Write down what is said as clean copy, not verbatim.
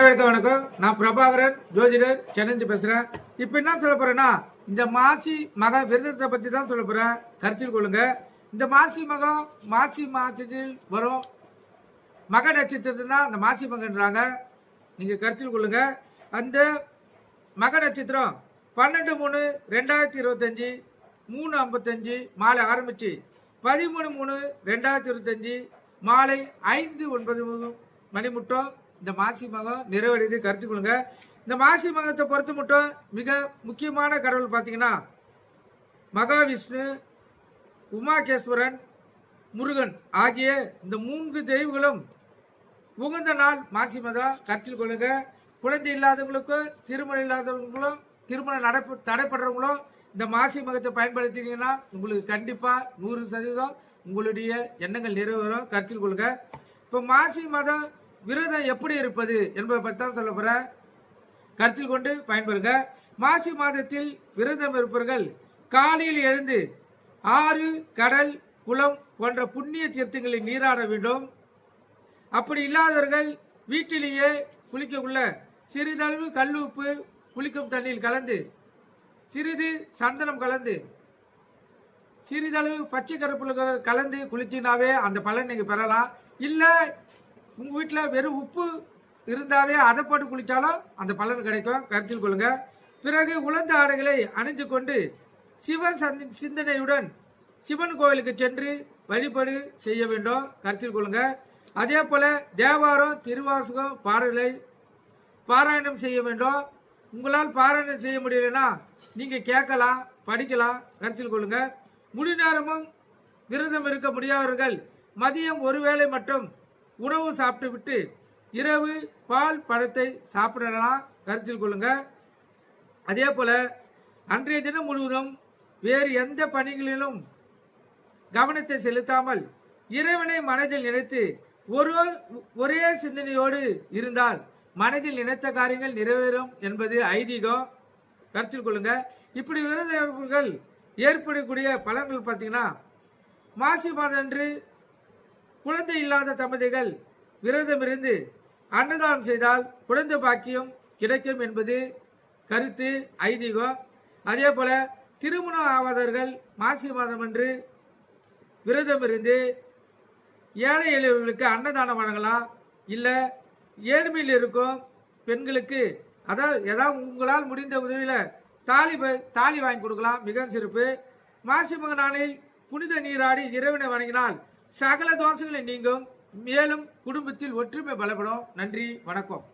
வணக்கம். நான் பிரபாகரன் ஜோதிடர் சென்னை பேசுறேன். இப்ப என்ன சொல்ல போறேன்னா, இந்த மாசி மக விரதத்தை பத்தி தான் சொல்ல போறேன். கருத்தில் கொள்ளுங்க. இந்த மாசி மகம் மாசி மாசத்தில் வரும் மக நட்சத்திரத்தை தான் அந்த மாசி மகன்றாங்க. நீங்க கருத்தில் கொள்ளுங்க. அந்த மக நட்சத்திரம் 12/3/2025 3:55 மாலை ஆரம்பிச்சு 13/3/2025 மாலை 5:09 மணி மட்டும் இந்த மாசி மகம் நிறைவடைந்து கருத்து கொள்ளுங்க. இந்த மாசி மகத்தை பொறுத்து மட்டும் மிக முக்கியமான கடவுள் பார்த்தீங்கன்னா மகாவிஷ்ணு, உமாகேஸ்வரன், முருகன் ஆகிய இந்த 3 தெய்வங்களும் உகந்த நாள் மாசி மகம் கருத்தில் கொள்ளுங்க. குழந்தை இல்லாதவங்களுக்கும் திருமணம் இல்லாதவங்களும் திருமணம் தடைப்படுறவங்களும் இந்த மாசி மகத்தை பயன்படுத்தினீங்கன்னா உங்களுக்கு கண்டிப்பா 100% உங்களுடைய எண்ணங்கள் நிறைவேறும். கருத்தில் கொள்ளுங்க. இப்போ மாசி மதம் விரதம் எப்படி இருப்பது என்பதை பற்றி தான் சொல்ல போறேன். கருத்தில் கொண்டு பயன்பெறுங்க. மாசி மாதத்தில் விரதம் இருப்பவர்கள் காலையில் எழுந்து ஆறு, கடல், குளம் போன்ற புண்ணிய தீர்த்தங்களில் நீராட வேண்டும். அப்படி இல்லாதவர்கள் வீட்டிலேயே குளிக்கக்குள்ள சிறிதளவு கல்லுப்பு குளிக்கும் தண்ணீர் கலந்து சிறிது சந்தனம் கலந்து சிறிதளவு பச்சை கருப்பு கலந்து குளிச்சினாவே அந்த பலன் நீங்க பெறலாம். இல்லை உங்க வீட்டில் வெறும் உப்பு இருந்தாவே அதை போட்டு குளிச்சாலும் அந்த பலன் கிடைக்கும். கருத்தில் கொள்ளுங்க. பிறகு உலர்ந்த ஆடைகளை அணிந்து கொண்டு சிவ சிந்தனையுடன் சிவன் கோவிலுக்கு சென்று வழிபாடு செய்ய வேண்டும். கருத்தில் கொள்ளுங்க. அதே போல தேவாரம், திருவாசகம் பாடலை பாராயணம் செய்ய வேண்டும். உங்களால் பாராயணம் செய்ய முடியலன்னா நீங்க கேட்கலாம், படிக்கலாம். கருத்தில் கொள்ளுங்க. முழு நேரமும் விரதம் இருக்க முடியாதவர்கள் மதியம் ஒரு வேளை மட்டும் உணவு சாப்பிட்டு விட்டு இரவு பால் பழத்தை சாப்பிடலாம். கருத்தில் கொள்ளுங்க. அதே போல அன்றைய தினம் முழுவதும் வேறு எந்த பணிகளிலும் கவனத்தை செலுத்தாமல் இறைவனை மனதில் நினைத்து ஒரே சிந்தனையோடு இருந்தால் மனதில் நினைத்த காரியங்கள் நிறைவேறும் என்பது ஐதீகம். கருத்தில் கொள்ளுங்க. இப்படி விரதங்கள் ஏற்படக்கூடிய பலன்கள் பார்த்தீங்கன்னா மாசி மாதம் அன்று குழந்தை இல்லாத தம்பதிகள் விரதம் இருந்து அன்னதானம் செய்தால் குழந்தை பாக்கியம் கிடைக்கும் என்பது கருத்து ஐதீகம். அதே போல திருமணம் ஆவாதவர்கள் மாசி மாதம் அன்று விரதம் இருந்து ஏழை எளியவர்களுக்கு அன்னதானம் வழங்கலாம். இல்லை ஏழ்மையில் இருக்கும் பெண்களுக்கு ஏதாவது உங்களால் முடிந்த உதவியில் தாலி வாங்கி கொடுக்கலாம். மிக சிறப்பு. மாசி மக நாளில் புனித நீராடி இறைவனை வணங்கினால் சகல தோஷங்களை நீங்கும். மேலும் குடும்பத்தில் ஒற்றுமை பலப்படும். நன்றி, வணக்கம்.